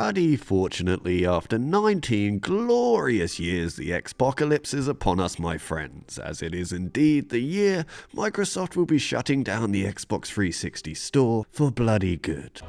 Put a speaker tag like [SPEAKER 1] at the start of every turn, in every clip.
[SPEAKER 1] ruddy. Fortunately, after 19 glorious years, the Xbocalypse is upon us, my friends, as it is indeed the year Microsoft will be shutting down the Xbox 360 store for bloody good.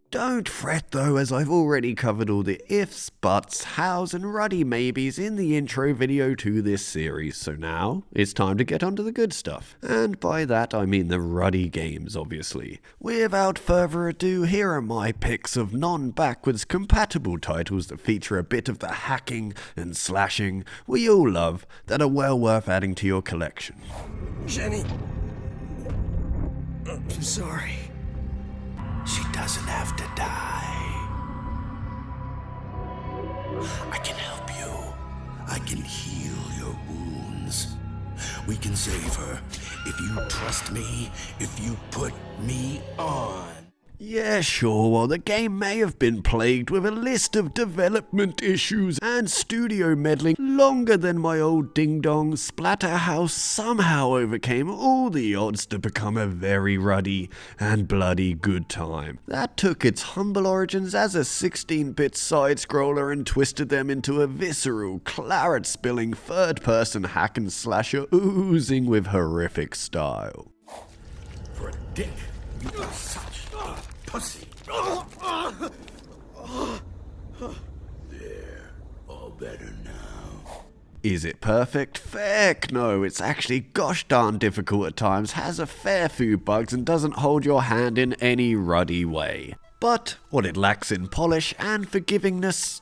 [SPEAKER 1] Don't fret though, as I've already covered all the ifs, buts, hows and ruddy maybes in the intro video to this series, so now it's time to get onto the good stuff. And by that I mean the ruddy games, obviously. Without further ado, here are my picks of non-backwards compatible titles that feature a bit of the hacking and slashing we all love that are well worth adding to your collection.
[SPEAKER 2] Jenny, I'm sorry. She doesn't have to die. I can help you. I can heal your wounds. We can save her if you trust me, if you put me on.
[SPEAKER 1] Yeah, sure, while the game may have been plagued with a list of development issues and studio meddling longer than my old ding-dong, Splatterhouse somehow overcame all the odds to become a very ruddy and bloody good time. That took its humble origins as a 16-bit side-scroller and twisted them into a visceral, claret-spilling third-person hack and slasher oozing with horrific style.
[SPEAKER 2] For a dick, you are such pussy. There, all better now.
[SPEAKER 1] Is it perfect? Feck no, it's actually gosh darn difficult at times, has a fair few bugs and doesn't hold your hand in any ruddy way. But what it lacks in polish and forgivingness,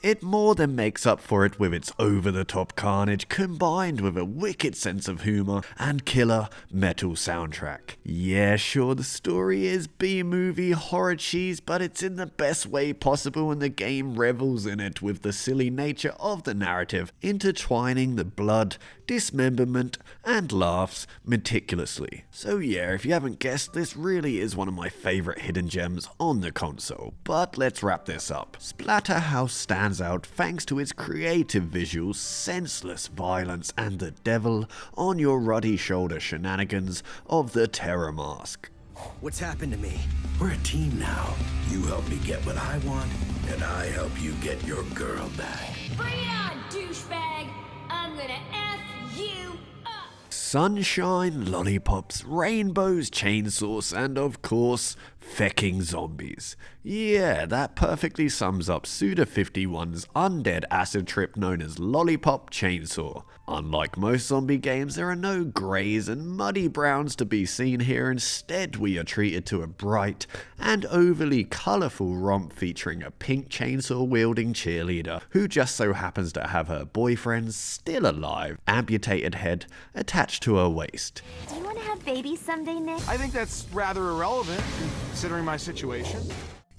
[SPEAKER 1] it more than makes up for it with its over-the-top carnage combined with a wicked sense of humour and killer metal soundtrack. Yeah, sure, the story is B-movie horror cheese, but it's in the best way possible and the game revels in it with the silly nature of the narrative, intertwining the blood, dismemberment, and laughs meticulously. So yeah, if you haven't guessed, this really is one of my favourite hidden gems on the console. But let's wrap this up. Splatterhouse stands out thanks to its creative visuals, senseless violence, and the devil on your ruddy shoulder shenanigans of the Terror Mask.
[SPEAKER 2] What's happened to me? We're a team now. You help me get what I want, and I help you get your girl back.
[SPEAKER 3] Bring it on, douchebag! I'm gonna F you up!
[SPEAKER 1] Sunshine, lollipops, rainbows, chainsaws, and of course, fecking zombies. Yeah, that perfectly sums up Suda51's undead acid trip known as Lollipop Chainsaw. Unlike most zombie games, there are no greys and muddy browns to be seen here. Instead, we are treated to a bright and overly colourful romp featuring a pink chainsaw-wielding cheerleader who just so happens to have her boyfriend's still alive amputated head attached to her waist.
[SPEAKER 4] Do you want to have babies someday, Nick?
[SPEAKER 5] I think that's rather irrelevant, considering my situation.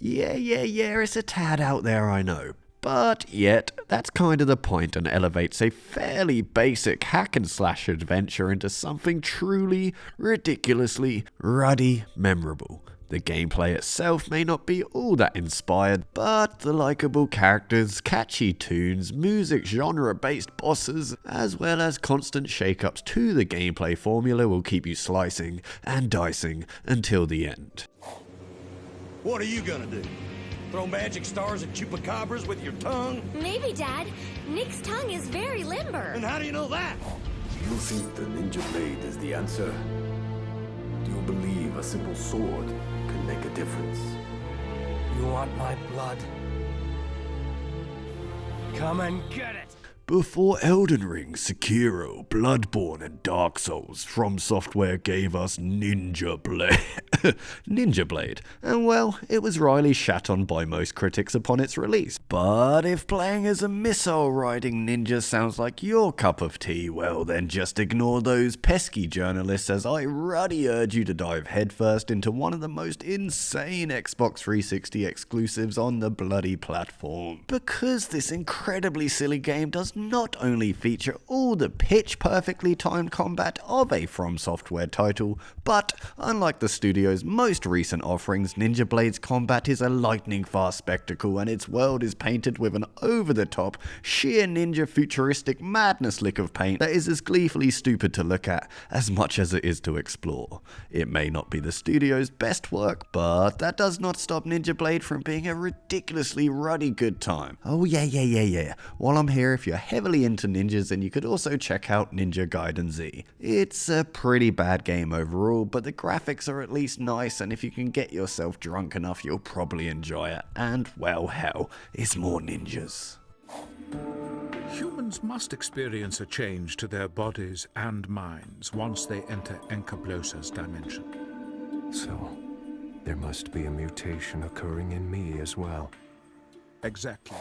[SPEAKER 1] Yeah, it's a tad out there, I know. But yet, that's kind of the point and elevates a fairly basic hack and slash adventure into something truly, ridiculously, ruddy memorable. The gameplay itself may not be all that inspired, but the likeable characters, catchy tunes, music genre-based bosses, as well as constant shake-ups to the gameplay formula will keep you slicing and dicing until the end.
[SPEAKER 2] What are you gonna do? Throw magic stars at chupacabras with your tongue?
[SPEAKER 3] Maybe, Dad. Nick's tongue is very limber.
[SPEAKER 2] And how do you know that?
[SPEAKER 6] Do you think the ninja blade is the answer? Do you believe a simple sword can make a difference?
[SPEAKER 7] You want my blood? Come and get it!
[SPEAKER 1] Before Elden Ring, Sekiro, Bloodborne and Dark Souls, From Software gave us Ninja Blade. And well, it was royally shat on by most critics upon its release. But if playing as a missile-riding ninja sounds like your cup of tea, well then just ignore those pesky journalists as I ruddy urge you to dive headfirst into one of the most insane Xbox 360 exclusives on the bloody platform. Because this incredibly silly game does not only feature all the pitch perfectly timed combat of a From Software title, but unlike the studio studio's most recent offerings, Ninja Blade's combat is a lightning-fast spectacle, and its world is painted with an over-the-top, sheer ninja futuristic madness lick of paint that is as gleefully stupid to look at as much as it is to explore. It may not be the studio's best work, but that does not stop Ninja Blade from being a ridiculously ruddy good time. Oh yeah. While I'm here, if you're heavily into ninjas, then you could also check out Ninja Gaiden Z. It's a pretty bad game overall, but the graphics are at least nice, and if you can get yourself drunk enough, you'll probably enjoy it. And, well, hell, it's more ninjas.
[SPEAKER 8] Humans must experience a change to their bodies and minds once they enter Enkablosa's dimension.
[SPEAKER 9] So, there must be a mutation occurring in me as well.
[SPEAKER 8] Exactly.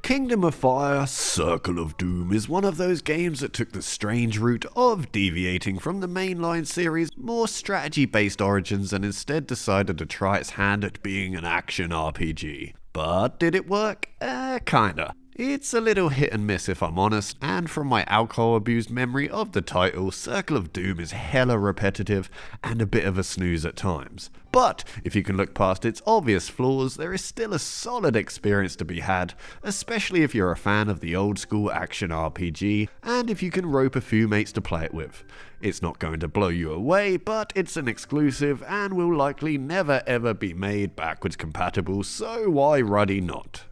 [SPEAKER 1] Kingdom of Fire: Circle of Doom is one of those games that took the strange route of deviating from the mainline series' more strategy-based origins and instead decided to try its hand at being an action RPG. But did it work? Kinda. It's a little hit and miss if I'm honest, and from my alcohol-abused memory of the title, Circle of Doom is hella repetitive and a bit of a snooze at times. But if you can look past its obvious flaws, there is still a solid experience to be had, especially if you're a fan of the old school action RPG, and if you can rope a few mates to play it with. It's not going to blow you away, but it's an exclusive and will likely never ever be made backwards compatible, so why ruddy not?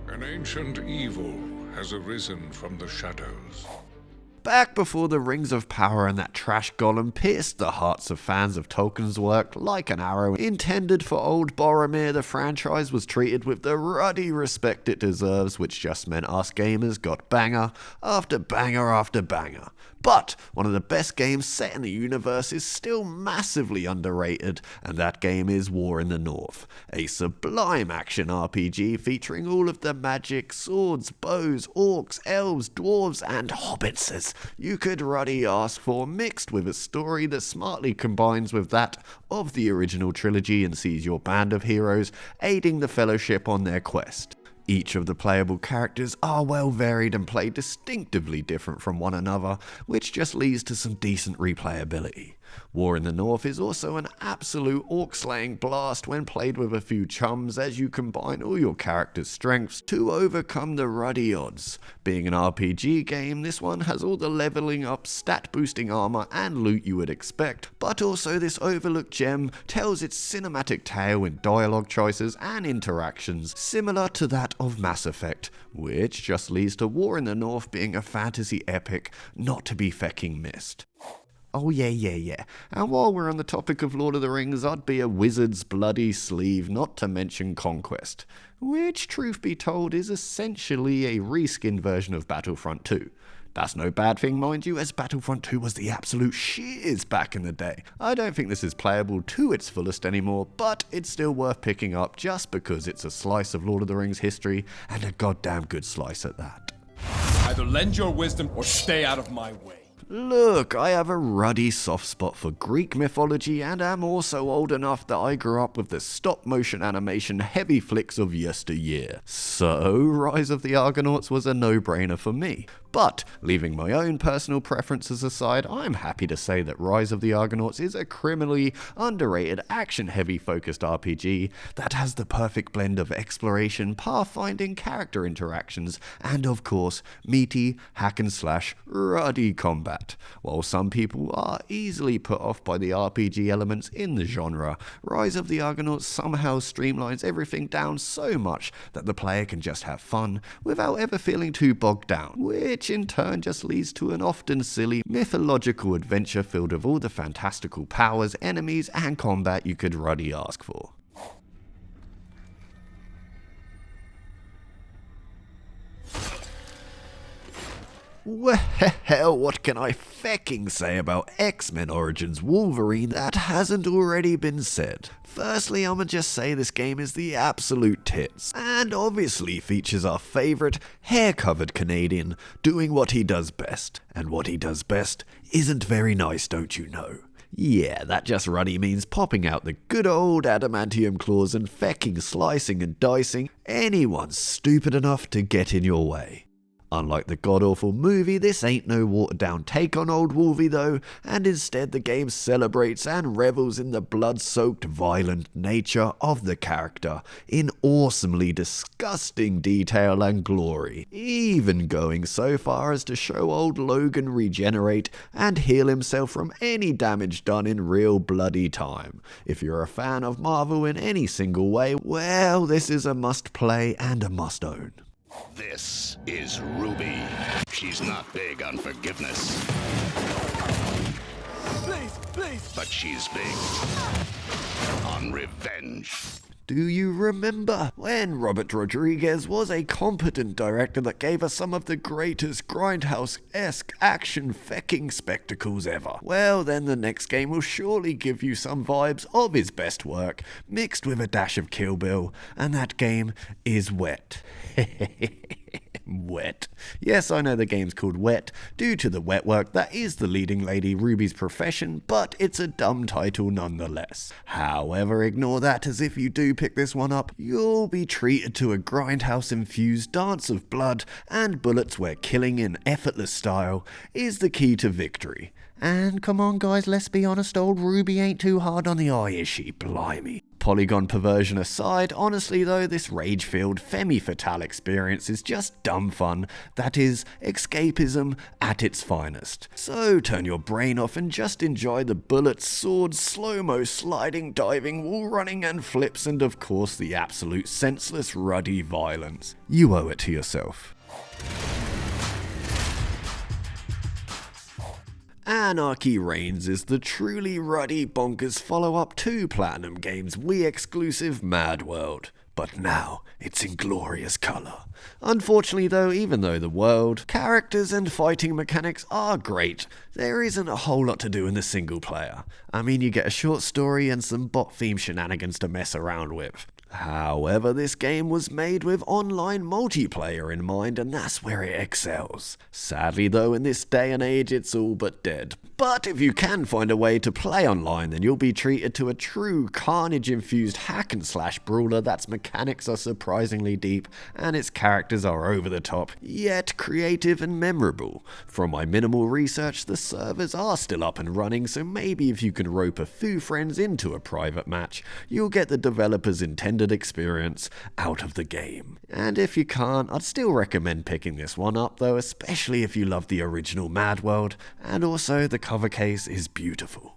[SPEAKER 10] An ancient evil has arisen from the shadows.
[SPEAKER 1] Back before the Rings of Power and that trash golem pierced the hearts of fans of Tolkien's work like an arrow intended for old Boromir, the franchise was treated with the ruddy respect it deserves, which just meant us gamers got banger after banger after banger. But one of the best games set in the universe is still massively underrated, and that game is War in the North, a sublime action RPG featuring all of the magic, swords, bows, orcs, elves, dwarves, and hobbitses you could ruddy ask for, mixed with a story that smartly combines with that of the original trilogy and sees your band of heroes aiding the Fellowship on their quest. Each of the playable characters are well varied and play distinctively different from one another, which just leads to some decent replayability. War in the North is also an absolute orc-slaying blast when played with a few chums, as you combine all your characters' strengths to overcome the ruddy odds. Being an RPG game, this one has all the leveling up, stat-boosting armor and loot you would expect, but also this overlooked gem tells its cinematic tale in dialogue choices and interactions similar to that of Mass Effect, which just leads to War in the North being a fantasy epic not to be fecking missed. Oh yeah. And while we're on the topic of Lord of the Rings, I'd be a wizard's bloody sleeve, not to mention Conquest, which, truth be told, is essentially a reskinned version of Battlefront 2. That's no bad thing, mind you, as Battlefront 2 was the absolute shiz back in the day. I don't think this is playable to its fullest anymore, but it's still worth picking up just because it's a slice of Lord of the Rings history, and a goddamn good slice at that.
[SPEAKER 11] Either lend your wisdom or stay out of my way.
[SPEAKER 1] Look, I have a ruddy soft spot for Greek mythology and am also old enough that I grew up with the stop-motion animation heavy flicks of yesteryear. So, Rise of the Argonauts was a no-brainer for me. But, leaving my own personal preferences aside, I'm happy to say that Rise of the Argonauts is a criminally underrated action-heavy focused RPG that has the perfect blend of exploration, pathfinding, character interactions, and of course, meaty, hack-and-slash, ruddy combat. While some people are easily put off by the RPG elements in the genre, Rise of the Argonauts somehow streamlines everything down so much that the player can just have fun without ever feeling too bogged down, which in turn just leads to an often silly mythological adventure filled with all the fantastical powers, enemies, and combat you could ruddy ask for. Well, what can I fecking say about X-Men Origins Wolverine that hasn't already been said? Firstly, I'ma just say this game is the absolute tits, and obviously features our favourite hair-covered Canadian doing what he does best. And what he does best isn't very nice, don't you know? Yeah, that just ruddy means popping out the good old adamantium claws and fecking slicing and dicing anyone stupid enough to get in your way. Unlike the god-awful movie, this ain't no watered-down take on Old Wolvie though, and instead the game celebrates and revels in the blood-soaked, violent nature of the character in awesomely disgusting detail and glory, even going so far as to show old Logan regenerate and heal himself from any damage done in real bloody time. If you're a fan of Marvel in any single way, well, this is a must-play and a must-own.
[SPEAKER 2] This is Ruby. She's not big on forgiveness. Please. But she's big on revenge.
[SPEAKER 1] Do you remember when Robert Rodriguez was a competent director that gave us some of the greatest grindhouse-esque action fecking spectacles ever? Well, then the next game will surely give you some vibes of his best work, mixed with a dash of Kill Bill, and that game is Wet. Wet. Yes, I know the game's called Wet due to the wet work that is the leading lady Ruby's profession, but it's a dumb title nonetheless. However, ignore that, as if you do pick this one up, you'll be treated to a grindhouse-infused dance of blood and bullets where killing in effortless style is the key to victory. And come on guys, let's be honest, old Ruby ain't too hard on the eye, is she? Blimey. Polygon perversion aside, honestly though, this rage-filled femme fatale experience is just dumb fun, that is, escapism at its finest. So turn your brain off and just enjoy the bullets, swords, slow-mo sliding, diving, wall running and flips, and of course the absolute senseless ruddy violence. You owe it to yourself. Anarchy Reigns is the truly ruddy bonkers follow-up to Platinum Games' Wii exclusive Mad World, but now it's in glorious colour. Unfortunately though, even though the world, characters and fighting mechanics are great, there isn't a whole lot to do in the single player. I mean, you get a short story and some bot-themed shenanigans to mess around with. However, this game was made with online multiplayer in mind, and that's where it excels. Sadly though, in this day and age, it's all but dead. But if you can find a way to play online, then you'll be treated to a true carnage-infused hack-and-slash brawler that's mechanics are surprisingly deep, and its characters are over the top, yet creative and memorable. From my minimal research, the servers are still up and running, so maybe if you can rope a few friends into a private match, you'll get the developers' intended experience out of the game. And if you can't, I'd still recommend picking this one up though, especially if you love the original Mad World, and also the cover case is beautiful.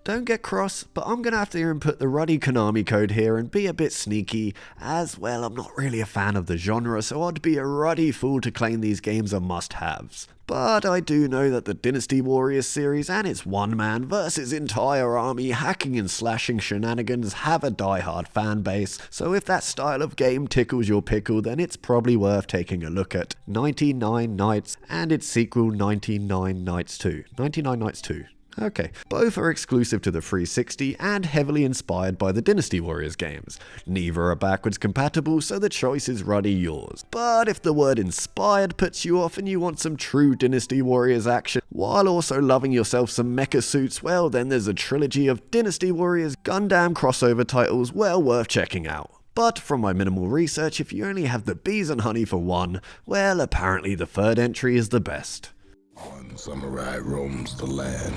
[SPEAKER 1] Don't get cross, but I'm gonna have to input the ruddy Konami code here and be a bit sneaky, as well I'm not really a fan of the genre, so I'd be a ruddy fool to claim these games are must-haves. But I do know that the Dynasty Warriors series and its one-man versus entire army hacking and slashing shenanigans have a die-hard fan base, so if that style of game tickles your pickle, then it's probably worth taking a look at 99 Nights and its sequel 99 Nights 2. 99 Nights 2. Okay, both are exclusive to the 360 and heavily inspired by the Dynasty Warriors games. Neither are backwards compatible, so the choice is ruddy yours. But if the word inspired puts you off and you want some true Dynasty Warriors action, while also loving yourself some mecha suits, well then there's a trilogy of Dynasty Warriors Gundam crossover titles well worth checking out. But from my minimal research, if you only have the bees and honey for one, well apparently the third entry is the best.
[SPEAKER 2] One samurai roams the land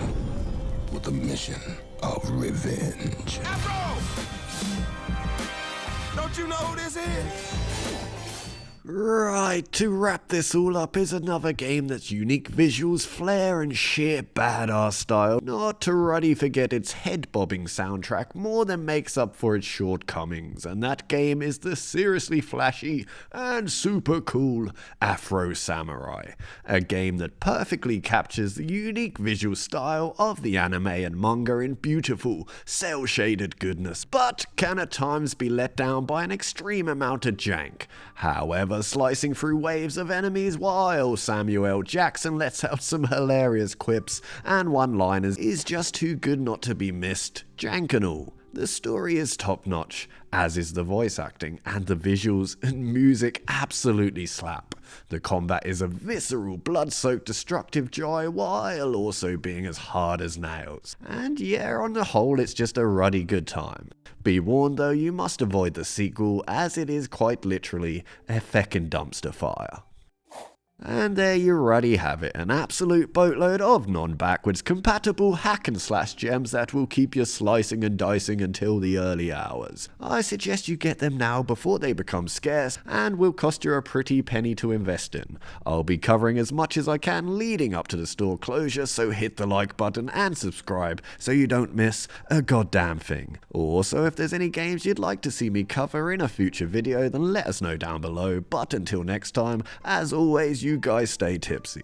[SPEAKER 2] with a mission of revenge.
[SPEAKER 5] Afro! Don't you know who this is?
[SPEAKER 1] Right, to wrap this all up is another game that's unique visuals, flair and sheer badass style. Not to ruddy forget its head-bobbing soundtrack more than makes up for its shortcomings, and that game is the seriously flashy and super cool Afro Samurai. A game that perfectly captures the unique visual style of the anime and manga in beautiful, cel-shaded goodness, but can at times be let down by an extreme amount of jank. However, slicing through waves of enemies while Samuel Jackson lets out some hilarious quips and one-liners is just too good not to be missed, jank and all. The story is top-notch, as is the voice acting, and the visuals and music absolutely slap. The combat is a visceral, blood-soaked, destructive joy while also being as hard as nails. And yeah, on the whole, it's just a ruddy good time. Be warned though, you must avoid the sequel, as it is quite literally a feckin' dumpster fire. And there you already have it, an absolute boatload of non-backwards compatible hack and slash gems that will keep you slicing and dicing until the early hours. I suggest you get them now before they become scarce and will cost you a pretty penny to invest in. I'll be covering as much as I can leading up to the store closure, so hit the like button and subscribe so you don't miss a goddamn thing. Also, if there's any games you'd like to see me cover in a future video, then let us know down below. But until next time, as always, you guys stay tipsy.